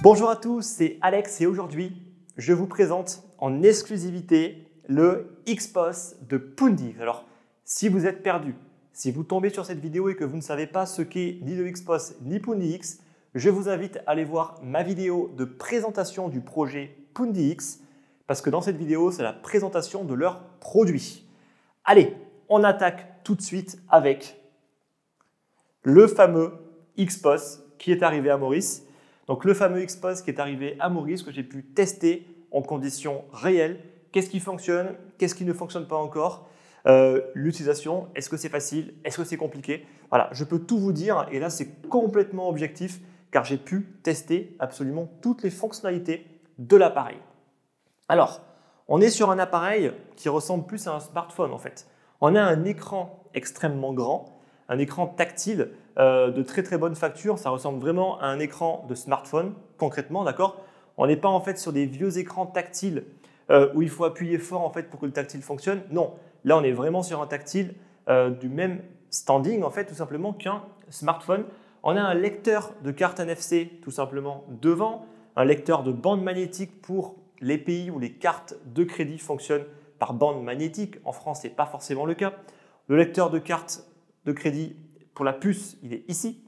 Bonjour à tous, c'est Alex et aujourd'hui, je vous présente en exclusivité le XPOS de Pundix. Alors, si vous êtes perdu, si vous tombez sur cette vidéo et que vous ne savez pas ce qu'est ni le XPOS ni Pundix, je vous invite à aller voir ma vidéo de présentation du projet Pundix parce que dans cette vidéo, c'est la présentation de leurs produits. Allez, on attaque tout de suite avec le fameux XPOS qui est arrivé à Maurice. Donc le fameux XPOS qui est arrivé à Maurice, que j'ai pu tester en conditions réelles. Qu'est-ce qui fonctionne? Qu'est-ce qui ne fonctionne pas encore? L'utilisation, est-ce que c'est facile? Est-ce que c'est compliqué? Voilà, je peux tout vous dire et là c'est complètement objectif car j'ai pu tester absolument toutes les fonctionnalités de l'appareil. Alors, on est sur un appareil qui ressemble plus à un smartphone en fait. On a un écran extrêmement grand, un écran tactile de très très bonne facture. Ça ressemble vraiment à un écran de smartphone concrètement, d'accord? On n'est pas en fait sur des vieux écrans tactiles où il faut appuyer fort en fait pour que le tactile fonctionne. Non, là on est vraiment sur un tactile du même standing en fait tout simplement qu'un smartphone. On a un lecteur de carte NFC tout simplement devant, un lecteur de bande magnétique pour les pays où les cartes de crédit fonctionnent par bande magnétique. En France, ce n'est pas forcément le cas. Le lecteur de carte de crédit pour la puce, il est ici.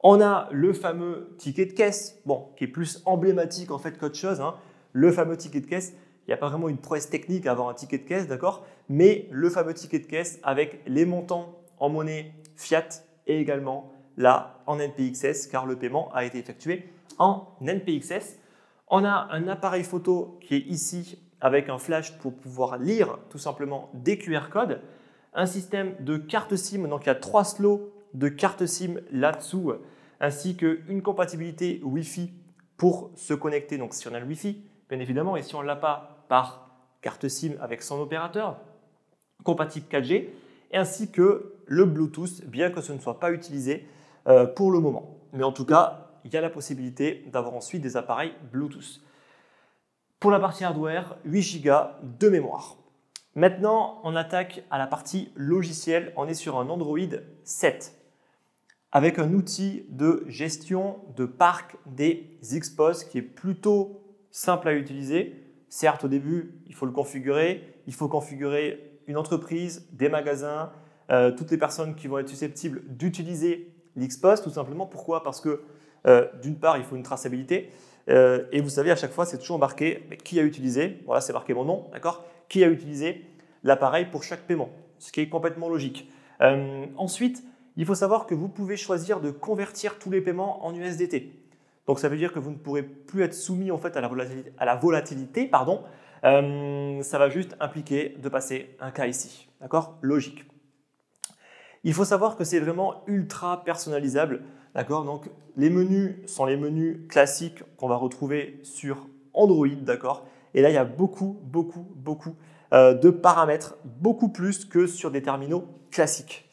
On a le fameux ticket de caisse, bon, qui est plus emblématique en fait qu'autre chose. Hein. Le fameux ticket de caisse, il n'y a pas vraiment une prouesse technique à avoir un ticket de caisse, d'accord? Mais le fameux ticket de caisse avec les montants en monnaie fiat et également là en NPXS car le paiement a été effectué en NPXS. On a un appareil photo qui est ici avec un flash pour pouvoir lire tout simplement des QR codes. Un système de carte SIM, donc il y a 3 slots de carte SIM là-dessous, ainsi qu'une compatibilité Wi-Fi pour se connecter. Donc si on a le Wi-Fi, bien évidemment, et si on ne l'a pas par carte SIM avec son opérateur, compatible 4G, ainsi que le Bluetooth, bien que ce ne soit pas utilisé pour le moment. Mais en tout cas, il y a la possibilité d'avoir ensuite des appareils Bluetooth. Pour la partie hardware, 8 Go de mémoire. Maintenant, on attaque à la partie logicielle. On est sur un Android 7 avec un outil de gestion de parc des XPOS qui est plutôt simple à utiliser. Certes, au début, il faut le configurer. Il faut configurer une entreprise, des magasins, toutes les personnes qui vont être susceptibles d'utiliser l'XPOS, tout simplement. Pourquoi? Parce que d'une part, il faut une traçabilité. Et vous savez, à chaque fois, c'est toujours marqué qui a utilisé. Voilà, c'est marqué mon nom, d'accord? Qui a utilisé l'appareil pour chaque paiement, ce qui est complètement logique. Ensuite, il faut savoir que vous pouvez choisir de convertir tous les paiements en USDT. Donc, ça veut dire que vous ne pourrez plus être soumis en fait à la volatilité. Pardon. Ça va juste impliquer de passer un cas ici, d'accord? Logique. Il faut savoir que c'est vraiment ultra personnalisable. D'accord, donc les menus sont les menus classiques qu'on va retrouver sur Android, d'accord. Et là, il y a beaucoup de paramètres, beaucoup plus que sur des terminaux classiques.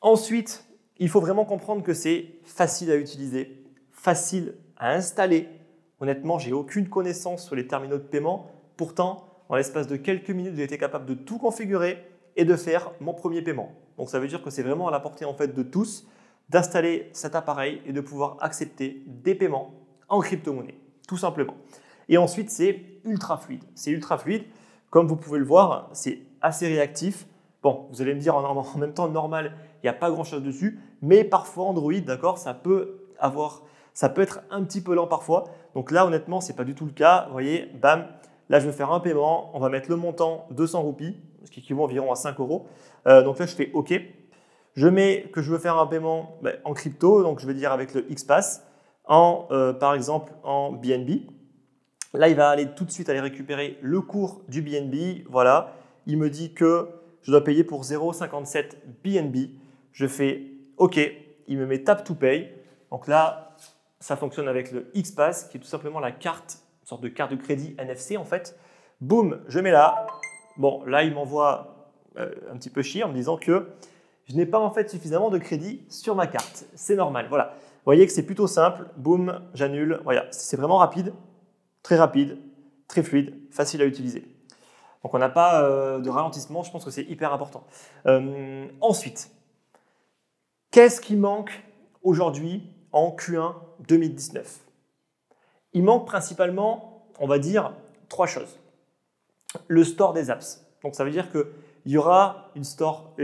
Ensuite, il faut vraiment comprendre que c'est facile à utiliser, facile à installer. Honnêtement, j'ai aucune connaissance sur les terminaux de paiement. Pourtant, en l'espace de quelques minutes, j'ai été capable de tout configurer et de faire mon premier paiement. Donc, ça veut dire que c'est vraiment à la portée en fait de tous d'installer cet appareil et de pouvoir accepter des paiements en crypto-monnaie, tout simplement. Et ensuite, c'est ultra fluide. C'est ultra fluide. Comme vous pouvez le voir, c'est assez réactif. Bon, vous allez me dire en même temps normal, il n'y a pas grand-chose dessus, mais parfois Android, d'accord, ça peut être un petit peu lent parfois. Donc là, honnêtement, ce n'est pas du tout le cas. Vous voyez, bam, là, je vais faire un paiement. On va mettre le montant 200 roupies, ce qui équivaut environ à 5 €. Donc là, je fais OK. Je mets que je veux faire un paiement en crypto, donc je vais dire avec le XPass, par exemple en BNB. Là, il va aller tout de suite aller récupérer le cours du BNB. Voilà, il me dit que je dois payer pour 0,57 BNB. Je fais OK, il me met Tap to Pay. Donc là, ça fonctionne avec le XPass, qui est tout simplement la carte, une sorte de carte de crédit NFC en fait. Boum, je mets là. Bon, là, il m'envoie un petit peu chier en me disant que je n'ai pas en fait suffisamment de crédit sur ma carte. C'est normal, voilà. Vous voyez que c'est plutôt simple. Boum, j'annule. Voilà, c'est vraiment rapide, très fluide, facile à utiliser. Donc on n'a pas de ralentissement, je pense que c'est hyper important. Ensuite, qu'est-ce qui manque aujourd'hui en Q1 2019? Il manque principalement, on va dire, 3 choses. Le store des apps. Donc ça veut dire qu'il y aura un store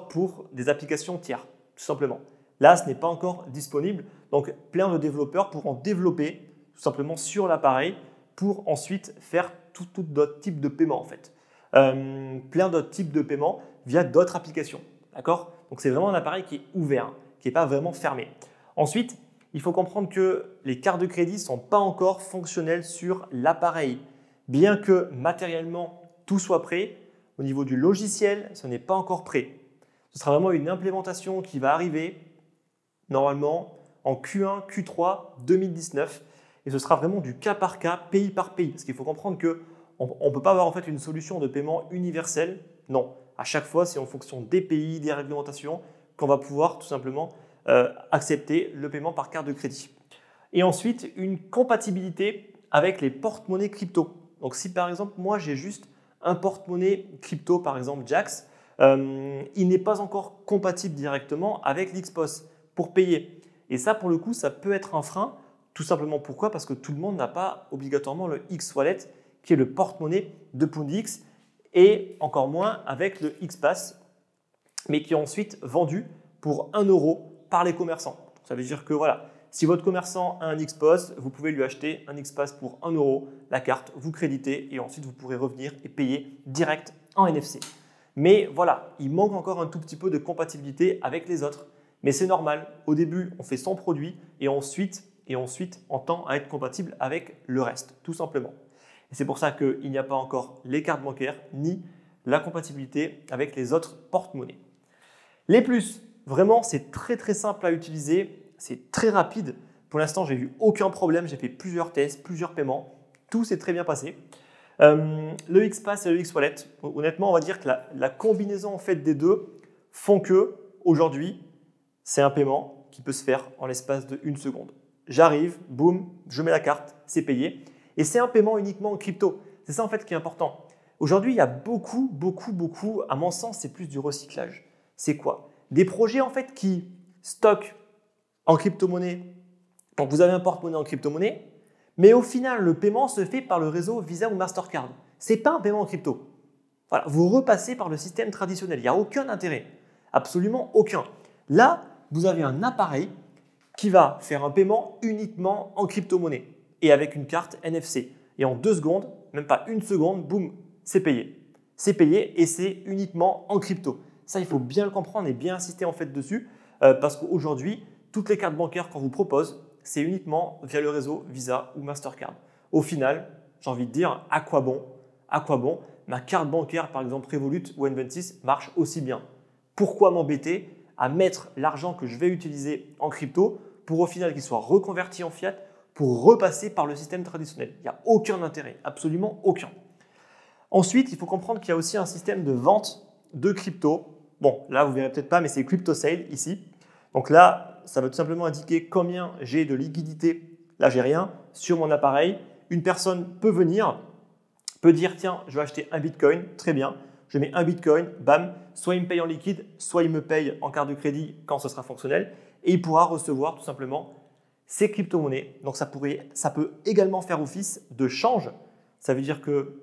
pour des applications tiers, tout simplement. Là, ce n'est pas encore disponible, donc plein de développeurs pourront développer tout simplement sur l'appareil pour ensuite faire tout d'autres types de paiements en fait. Plein d'autres types de paiements via d'autres applications. D'accord? Donc c'est vraiment un appareil qui est ouvert, qui n'est pas vraiment fermé. Ensuite, il faut comprendre que les cartes de crédit ne sont pas encore fonctionnelles sur l'appareil. Bien que matériellement tout soit prêt, au niveau du logiciel, ce n'est pas encore prêt. Ce sera vraiment une implémentation qui va arriver normalement en Q1, Q3 2019 et ce sera vraiment du cas par cas, pays par pays. Parce qu'il faut comprendre qu'on ne peut pas avoir en fait une solution de paiement universelle. Non, à chaque fois, c'est en fonction des pays, des réglementations qu'on va pouvoir tout simplement accepter le paiement par carte de crédit. Et ensuite, une compatibilité avec les porte-monnaies crypto. Donc si par exemple, moi j'ai juste un porte-monnaie crypto, par exemple Jaxx, il n'est pas encore compatible directement avec l'Xpos pour payer. Et ça, pour le coup, ça peut être un frein. Tout simplement pourquoi? Parce que tout le monde n'a pas obligatoirement le X-Wallet, qui est le porte-monnaie de Pondix, et encore moins avec le X-Pass, mais qui est ensuite vendu pour 1 € par les commerçants. Ça veut dire que voilà, si votre commerçant a un Xpos, vous pouvez lui acheter un Xpass pour 1 €, la carte, vous créditez et ensuite vous pourrez revenir et payer direct en NFC. Mais voilà, il manque encore un tout petit peu de compatibilité avec les autres. Mais c'est normal, au début on fait 100 produits et ensuite on tend à être compatible avec le reste, tout simplement. Et c'est pour ça qu'il n'y a pas encore les cartes bancaires ni la compatibilité avec les autres porte-monnaies. Les plus, vraiment c'est très simple à utiliser, c'est très rapide. Pour l'instant, j'ai eu aucun problème, j'ai fait plusieurs tests, plusieurs paiements, tout s'est très bien passé. Le X-Pass et le X-Wallet, honnêtement, on va dire que la combinaison en fait des deux font que aujourd'hui, c'est un paiement qui peut se faire en l'espace de 1 seconde. J'arrive, boum, je mets la carte, c'est payé. Et c'est un paiement uniquement en crypto. C'est ça en fait qui est important. Aujourd'hui, il y a beaucoup, à mon sens, c'est plus du recyclage. C'est quoi? Des projets en fait qui stockent en crypto-monnaie. Donc vous avez un porte-monnaie en crypto-monnaie, mais au final, le paiement se fait par le réseau Visa ou Mastercard. Ce n'est pas un paiement en crypto. Voilà, vous repassez par le système traditionnel. Il n'y a aucun intérêt. Absolument aucun. Là, vous avez un appareil qui va faire un paiement uniquement en crypto-monnaie et avec une carte NFC. Et en 2 secondes, même pas 1 seconde, boum, c'est payé. C'est payé et c'est uniquement en crypto. Ça, il faut bien le comprendre et bien insister en fait dessus parce qu'aujourd'hui, toutes les cartes bancaires qu'on vous propose, c'est uniquement via le réseau Visa ou Mastercard. Au final, j'ai envie de dire, à quoi bon? Ma carte bancaire, par exemple Revolut ou N26, marche aussi bien. Pourquoi m'embêter à mettre l'argent que je vais utiliser en crypto pour au final qu'il soit reconverti en fiat pour repasser par le système traditionnel? Il n'y a aucun intérêt, absolument aucun. Ensuite, il faut comprendre qu'il y a aussi un système de vente de crypto. Bon, là, vous ne verrez peut-être pas, mais c'est Crypto Sale ici. Donc là, ça va tout simplement indiquer combien j'ai de liquidité. Là, j'ai rien sur mon appareil. Une personne peut venir, peut dire tiens, je vais acheter un Bitcoin, très bien. Je mets un Bitcoin, bam, soit il me paye en liquide, soit il me paye en carte de crédit quand ce sera fonctionnel. Et il pourra recevoir tout simplement ses crypto-monnaies. Donc ça peut également faire office de change. Ça veut dire que,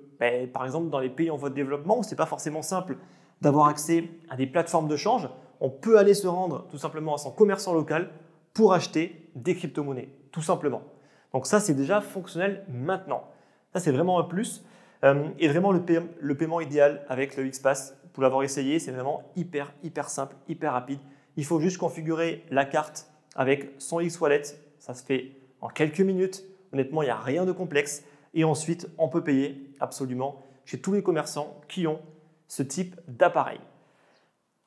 par exemple, dans les pays en voie de développement, où ce n'est pas forcément simple d'avoir accès à des plateformes de change, on peut aller se rendre tout simplement à son commerçant local pour acheter des crypto-monnaies, tout simplement. Donc ça, c'est déjà fonctionnel maintenant. Ça, c'est vraiment un plus. Et vraiment, le paiement idéal avec le X-Pass, pour l'avoir essayé, c'est vraiment hyper simple, hyper rapide. Il faut juste configurer la carte avec son X-Wallet. Ça se fait en quelques minutes. Honnêtement, il n'y a rien de complexe. Et ensuite, on peut payer absolument chez tous les commerçants qui ont ce type d'appareil.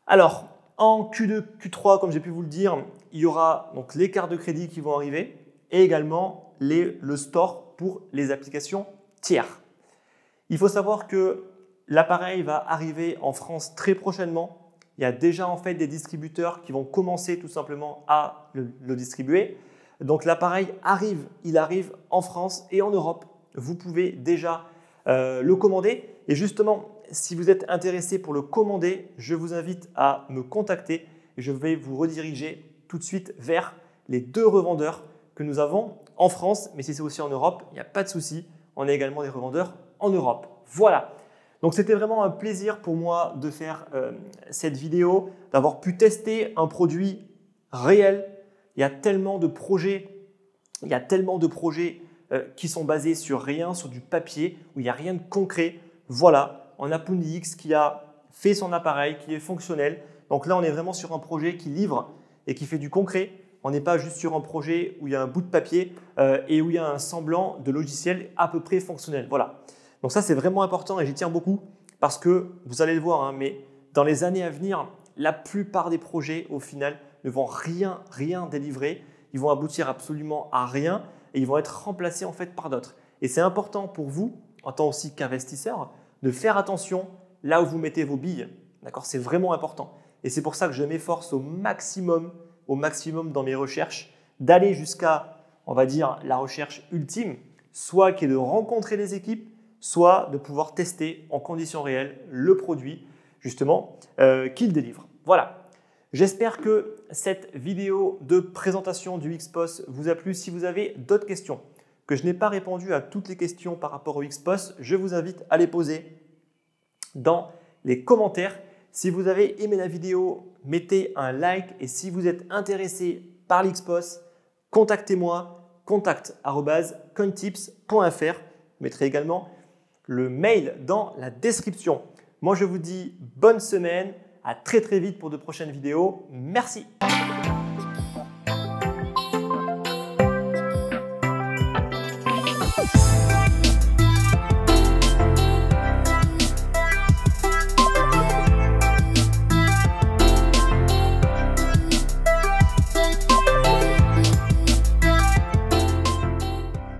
Alors, en Q2, Q3, comme j'ai pu vous le dire, il y aura donc les cartes de crédit qui vont arriver et également le store pour les applications tiers. Il faut savoir que l'appareil va arriver en France très prochainement. Il y a déjà en fait des distributeurs qui vont commencer tout simplement à le distribuer. Donc l'appareil arrive, il arrive en France et en Europe vous pouvez déjà le commander. Et justement, si vous êtes intéressé pour le commander, je vous invite à me contacter et je vais vous rediriger tout de suite vers les 2 revendeurs que nous avons en France. Mais si c'est aussi en Europe, il n'y a pas de souci. On a également des revendeurs en Europe. Voilà. Donc, c'était vraiment un plaisir pour moi de faire cette vidéo, d'avoir pu tester un produit réel. Il y a tellement de projets, qui sont basés sur rien, sur du papier, où il n'y a rien de concret. Voilà, on a PundiX qui a fait son appareil, qui est fonctionnel. Donc là, on est vraiment sur un projet qui livre et qui fait du concret. On n'est pas juste sur un projet où il y a un bout de papier et où il y a un semblant de logiciel à peu près fonctionnel. Voilà. Donc ça, c'est vraiment important et j'y tiens beaucoup parce que vous allez le voir, hein, mais dans les années à venir, la plupart des projets, au final, ne vont rien délivrer. Ils vont aboutir absolument à rien et ils vont être remplacés en fait par d'autres. Et c'est important pour vous, en tant aussi qu'investisseur, de faire attention là où vous mettez vos billes. D'accord ? C'est vraiment important. Et c'est pour ça que je m'efforce au maximum dans mes recherches, d'aller jusqu'à, on va dire, la recherche ultime, soit qui est de rencontrer les équipes, soit de pouvoir tester en conditions réelles le produit, justement, qu'ils délivrent. Voilà. J'espère que cette vidéo de présentation du XPOS vous a plu. Si vous avez d'autres questions, que je n'ai pas répondu à toutes les questions par rapport au XPOS, je vous invite à les poser dans les commentaires. Si vous avez aimé la vidéo, mettez un like et si vous êtes intéressé par l'XPOS, contactez-moi, contact@cointips.fr. Je mettrai également le mail dans la description. Moi, je vous dis bonne semaine. À très vite pour de prochaines vidéos. Merci.